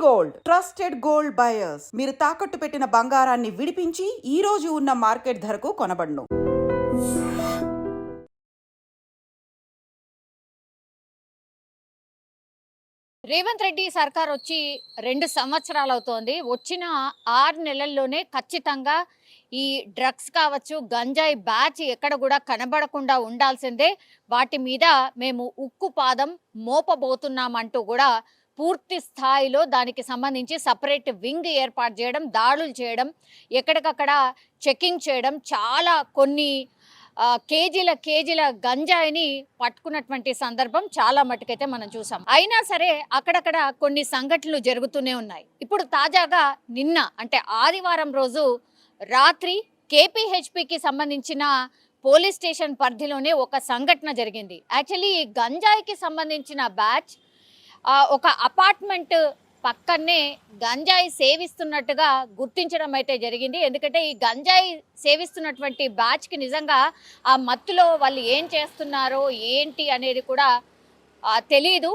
Gold trusted gold buyers మీరు తాకట్టు పెట్టిన బంగారాన్ని విడిపించి ఈ రోజు ఉన్న మార్కెట్ ధరకు కొనబడును. రేవంత్ రెడ్డి సర్కార్ వచ్చి 2 సంవత్సరాలు అవుతోంది. వచ్చిన 6 నెలల్లోనే ఖచ్చితంగా ఈ డ్రగ్స్ కావచ్చు, గంజాయి బ్యాచ్ ఎక్కడ కూడా కనబడకుండా ఉండాల్సిందే. వాటి మీద మేము ఉక్కు పాదం మోపబోతున్నామంటూ కూడా పూర్తి స్థాయిలో దానికి సంబంధించి సెపరేట్ వింగ్ ఏర్పాటు చేయడం, దాడులు చేయడం, ఎక్కడికక్కడ చెకింగ్ చేయడం, చాలా కొన్ని కేజీల గంజాయిని పట్టుకున్నటువంటి సందర్భం చాలా మటుకైతే మనం చూసాం. అయినా సరే అక్కడక్కడ కొన్ని సంఘటనలు జరుగుతూనే ఉన్నాయి. ఇప్పుడు తాజాగా నిన్న అంటే ఆదివారం రోజు రాత్రి కేపీహెచ్పికి సంబంధించిన పోలీస్ స్టేషన్ పరిధిలోనే ఒక సంఘటన జరిగింది. యాక్చువల్లీ ఈ గంజాయికి సంబంధించిన బ్యాచ్ ఒక అపార్ట్మెంట్ పక్కనే గంజాయి సేవిస్తున్నట్టుగా గుర్తించడం అయితే జరిగింది. ఎందుకంటే ఈ గంజాయి సేవిస్తున్నటువంటి బ్యాచ్కి నిజంగా ఆ మత్తులో వాళ్ళు ఏం చేస్తున్నారో ఏంటి అనేది కూడా తెలియదు.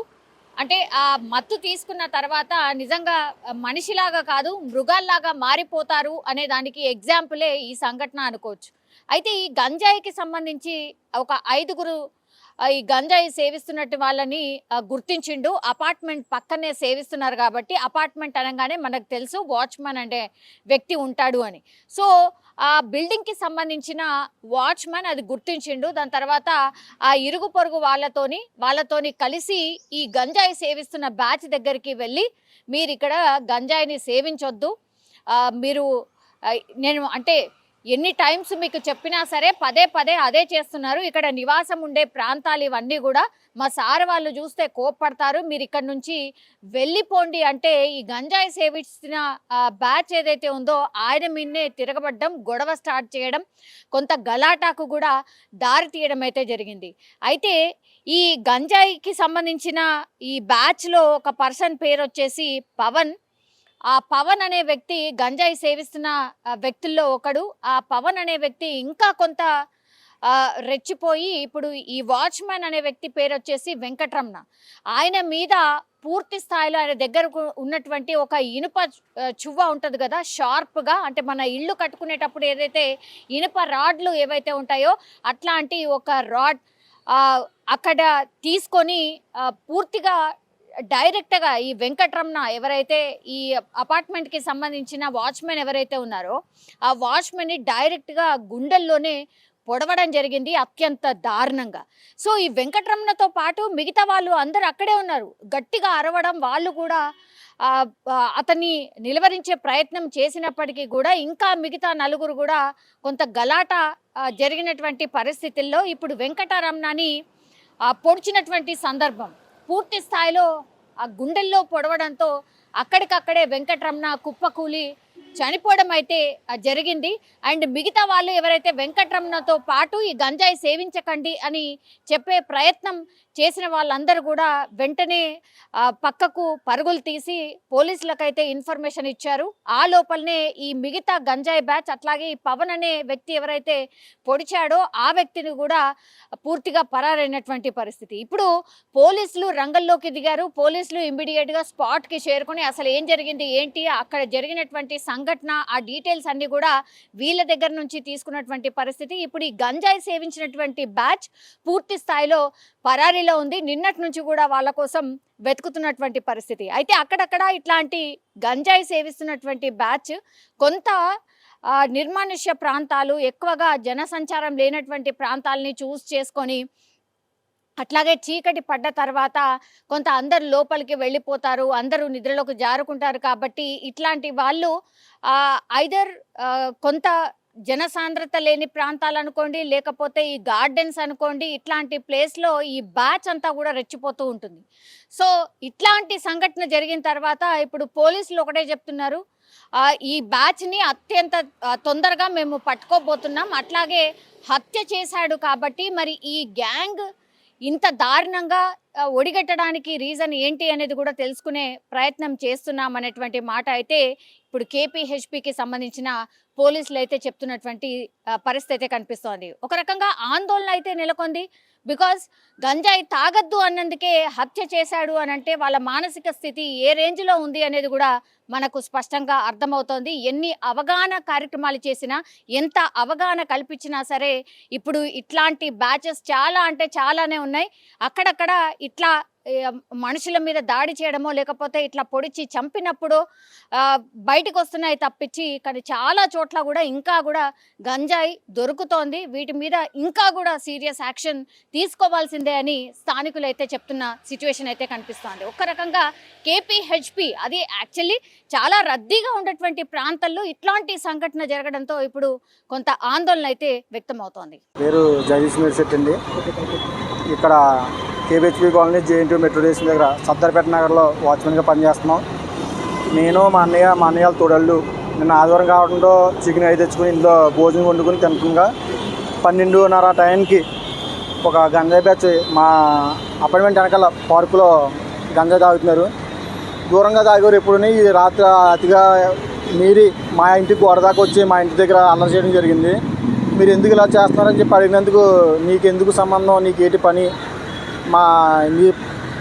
అంటే ఆ మత్తు తీసుకున్న తర్వాత నిజంగా మనిషిలాగా కాదు మృగాల్లాగా మారిపోతారు అనే దానికి ఎగ్జాంపులే ఈ సంఘటన అనుకోవచ్చు. అయితే ఈ గంజాయికి సంబంధించి ఒక 5గురు ఈ గంజాయి సేవిస్తున్నట్టు వాళ్ళని గుర్తించిండు. అపార్ట్మెంట్ పక్కనే సేవిస్తున్నారు కాబట్టి అపార్ట్మెంట్ అనగానే మనకు తెలుసు వాచ్మెన్ అనే వ్యక్తి ఉంటాడు అని. సో ఆ బిల్డింగ్కి సంబంధించిన వాచ్మెన్ అది గుర్తించిండు. దాని తర్వాత ఆ ఇరుగు పొరుగు వాళ్ళతోని కలిసి ఈ గంజాయి సేవిస్తున్న బ్యాచ్ దగ్గరికి వెళ్ళి మీరు ఇక్కడ గంజాయిని సేవించొద్దు, మీరు నేను అంటే ఎన్ని టైమ్స్ మీకు చెప్పినా సరే పదే అదే చేస్తున్నారు, ఇక్కడ నివాసం ఉండే ప్రాంతాలు ఇవన్నీ కూడా మా సార్ వాళ్ళు చూస్తే కోప్పడతారు, మీరు ఇక్కడ నుంచి వెళ్ళిపోండి అంటే ఈ గంజాయి సేవిస్తున్న బ్యాచ్ ఏదైతే ఉందో ఆయన మీదనే తిరగబడ్డం, గొడవ స్టార్ట్ చేయడం, కొంత గలాటాకు కూడా దారి తీయడం అయితే జరిగింది. అయితే ఈ గంజాయికి సంబంధించిన ఈ బ్యాచ్లో ఒక పర్సన్ పేరు వచ్చేసి పవన్. ఆ పవన్ అనే వ్యక్తి గంజాయి సేవిస్తున్న వ్యక్తుల్లో ఒకడు. ఆ పవన్ అనే వ్యక్తి ఇంకా కొంత రెచ్చిపోయి ఇప్పుడు ఈ వాచ్మెన్ అనే వ్యక్తి పేరు వచ్చేసి వెంకటరమణ. ఆయన మీద పూర్తి స్థాయిలో ఆయన దగ్గర ఉన్నటువంటి ఒక ఇనుప చువ్వ ఉంటుంది కదా, షార్ప్గా, అంటే మన ఇల్లు కట్టుకునేటప్పుడు ఏదైతే ఇనుప రాడ్లు ఏవైతే ఉంటాయో అట్లాంటి ఒక రాడ్ అక్కడ తీసుకొని పూర్తిగా డైరెక్ట్గా ఈ వెంకటరమణ ఎవరైతే ఈ అపార్ట్మెంట్కి సంబంధించిన వాచ్మెన్ ఎవరైతే ఉన్నారో ఆ వాచ్మెన్ని డైరెక్ట్గా గుండెల్లోనే పొడవడం జరిగింది అత్యంత దారుణంగా. సో ఈ వెంకటరమణతో పాటు మిగతా వాళ్ళు అందరూ అక్కడే ఉన్నారు. గట్టిగా అరవడం, వాళ్ళు కూడా అతన్ని నిలువరించే ప్రయత్నం చేసినప్పటికీ కూడా ఇంకా మిగతా నలుగురు కూడా కొంత గలాట జరిగినటువంటి పరిస్థితుల్లో ఇప్పుడు వెంకటరమణని పొడిచినటువంటి సందర్భం. పూర్తి స్థాయిలో ఆ గుండెల్లో పొడవడంతో అక్కడికక్కడే వెంకటరమణ కుప్పకూలి చనిపోవడం అయితే జరిగింది. అండ్ మిగతా వాళ్ళు ఎవరైతే వెంకటరమణతో పాటు ఈ గంజాయి సేవించకండి అని చెప్పే ప్రయత్నం చేసిన వాళ్ళందరూ కూడా వెంటనే పక్కకు పరుగులు తీసి పోలీసులకైతే ఇన్ఫర్మేషన్ ఇచ్చారు. ఆ లోపలనే ఈ మిగతా గంజాయి బ్యాచ్ అట్లాగే ఈ పవన్ అనే వ్యక్తి ఎవరైతే పొడిచాడో ఆ వ్యక్తిని కూడా పూర్తిగా పరారైనటువంటి పరిస్థితి. ఇప్పుడు పోలీసులు రంగంలోకి దిగారు. పోలీసులు ఇమ్మీడియట్గా స్పాట్కి చేరుకొని అసలు ఏం జరిగింది ఏంటి, అక్కడ జరిగినటువంటి సంఘటన, ఆ డీటెయిల్స్ అన్ని కూడా వీళ్ళ దగ్గర నుంచి తీసుకున్నటువంటి పరిస్థితి. ఇప్పుడు ఈ గంజాయి సేవించినటువంటి బ్యాచ్ పూర్తి స్థాయిలో పరారీలో ఉంది. నిన్నటి నుంచి కూడా వాళ్ళ కోసం వెతుకుతున్నటువంటి పరిస్థితి. అయితే అక్కడక్కడ ఇట్లాంటి గంజాయి సేవిస్తున్నటువంటి బ్యాచ్ కొంత నిర్మానుష్య ప్రాంతాలు, ఎక్కువగా జనసంచారం లేనటువంటి ప్రాంతాలని చూస్ చేసుకొని అట్లాగే చీకటి పడ్డ తర్వాత కొంత అందరు లోపలికి వెళ్ళిపోతారు, అందరూ నిద్రలోకి జారుకుంటారు. కాబట్టి ఇట్లాంటి వాళ్ళు ఐదర్ కొంత జనసాంద్రత లేని ప్రాంతాలు అనుకోండి, లేకపోతే ఈ గార్డెన్స్ అనుకోండి, ఇట్లాంటి ప్లేస్లో ఈ బ్యాచ్ అంతా కూడా రెచ్చిపోతూ ఉంటుంది. సో ఇట్లాంటి సంఘటన జరిగిన తర్వాత ఇప్పుడు పోలీసులు ఒకటే చెప్తున్నారు, ఈ బ్యాచ్ని అత్యంత తొందరగా మేము పట్టుకోబోతున్నాం, అట్లాగే హత్య చేశాడు కాబట్టి మరి ఈ గ్యాంగ్ ఇంత దారుణంగా ఒడిగట్టడానికి రీజన్ ఏంటి అనేది కూడా తెలుసుకునే ప్రయత్నం చేస్తున్నాం అనేటువంటి మాట అయితే ఇప్పుడు కేపీహెచ్పికి సంబంధించిన పోలీసులు అయితే చెప్తున్నటువంటి పరిస్థితి అయితే కనిపిస్తోంది. ఒక రకంగా ఆందోళన అయితే నెలకొంది. బికాజ్ గంజాయి తాగద్దు అన్నందుకే హత్య చేశాడు అని అంటే వాళ్ళ మానసిక స్థితి ఏ రేంజ్లో ఉంది అనేది కూడా మనకు స్పష్టంగా అర్థమవుతోంది. ఎన్ని అవగాహన కార్యక్రమాలు చేసినా, ఎంత అవగాహన కల్పించినా సరే ఇప్పుడు ఇట్లాంటి బ్యాచెస్ చాలా అంటే చాలానే ఉన్నాయి. అక్కడక్కడ ఇట్లా మనుషుల మీద దాడి చేయడమో లేకపోతే ఇట్లా పొడిచి చంపినప్పుడు బయటకు వస్తున్నాయి తప్పించి, కానీ చాలా చోట్ల కూడా ఇంకా కూడా గంజాయి దొరుకుతోంది. వీటి మీద ఇంకా కూడా సీరియస్ యాక్షన్ తీసుకోవాల్సిందే అని స్థానికులు అయితే చెప్తున్న సిచ్యువేషన్ అయితే కనిపిస్తోంది. ఒక రకంగా కేపీహెచ్పి అది యాక్చువల్లీ చాలా రద్దీగా ఉన్నటువంటి ప్రాంతాల్లో ఇట్లాంటి సంఘటన జరగడంతో ఇప్పుడు కొంత ఆందోళన అయితే వ్యక్తమవుతోంది. పేరు జగదీష్ మేర్సెట్ అండి. ఇక్కడ KBHP colony JNT metro station దగ్గర సత్తర్పేట నగర్లో వాచ్మెన్గా పనిచేస్తున్నాం. నేను మా అన్నయ్య తోడళ్ళు నిన్న ఆదివారం కావడంతో చికెన్ అయి తెచ్చుకుని ఇంట్లో భోజనం వండుకుని తింటుండగా 12:30 టైంకి ఒక గంజాయి బ్యాచ్ మా అపార్ట్మెంట్ వెనకాల పార్కులో గంజాయి తాగుతున్నారు. దూరంగా తాగారు. ఎప్పుడుని ఈ రాత్రి అతిగా మీరి మా ఇంటికి గోడ దాకా వచ్చి మా ఇంటి దగ్గర అల్లరి చేయడం జరిగింది. మీరు ఎందుకు ఇలా చేస్తున్నారని చెప్పి అడిగినందుకు, నీకెందుకు సంబంధం, నీకేంటి పని, మా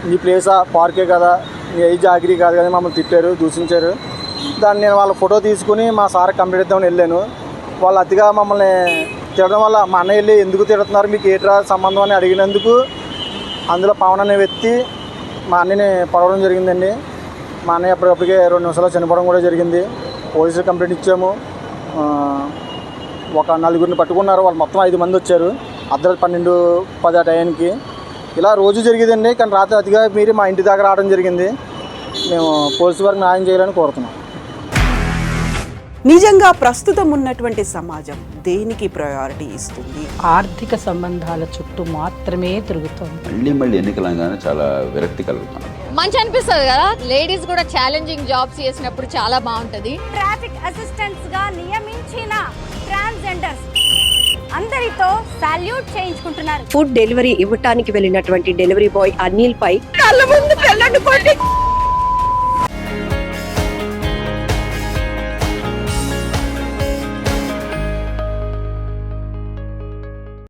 నీ ప్లేసా పార్కే కదా, నీ ఏ జాగిరీ కాదు కదా, మమ్మల్ని తిట్టారు, దూషించారు. దాన్ని నేను వాళ్ళ ఫోటో తీసుకుని మా సార్ కంప్లీట్ ఇద్దామని వెళ్ళాను. వాళ్ళు అతిగా మమ్మల్ని తిట్టడం వల్ల మా అన్నయ్య వెళ్ళి ఎందుకు తిడుతున్నారు, మీకు ఏట్రా సంబంధం అని అడిగినందుకు అందులో పవన్ అనే వ్యక్తి మా అన్నయ్యని పడవడం జరిగిందండి. మా అన్నయ్య అప్పటికప్పటికే 2 నిమిషాల్లో చనిపోవడం కూడా జరిగింది. పోలీసులు కంప్లైంట్ ఇచ్చాము. ఒక 4గురిని పట్టుకున్నారు. వాళ్ళు మొత్తం 5 మంది వచ్చారు. అర్ధరాత్రి 12:10 టైంకి. ఇలా రోజు జరిగేదండి. కానీ రాత్రి అతిగా మీరి మా ఇంటి దగ్గర రావడం జరిగింది. మేము పోలీసు వారికి న్యాయం చేయాలని కోరుతున్నాం. నిజంగా ప్రస్తుతం ఉన్నటువంటి సమాజం దేనికి ప్రయారిటీ ఇస్తుంది? ఆర్థిక సంబంధాల చుట్టూ మాత్రమే తిరుగుతుంది. మళ్ళీ ఎన్నికలంగానే చాలా విరక్తి కలుగుతాం. మంచి అనిపిస్తుంది కదా, లేడీస్ కూడా ఛాలెంజింగ్ జాబ్స్ చేసినప్పుడు చాలా బాగుంటది. ట్రాఫిక్ అసిస్టెంట్స్ గా నియమించిన ట్రాన్స్జెండర్స్ అందరితో సాల్యూట్ చేయించుకుంటున్నారు. ఫుడ్ డెలివరీ ఇవ్వటానికి వెళ్ళినటువంటి డెలివరీ బాయ్ అనిల్ పై కళ్ళ ముందు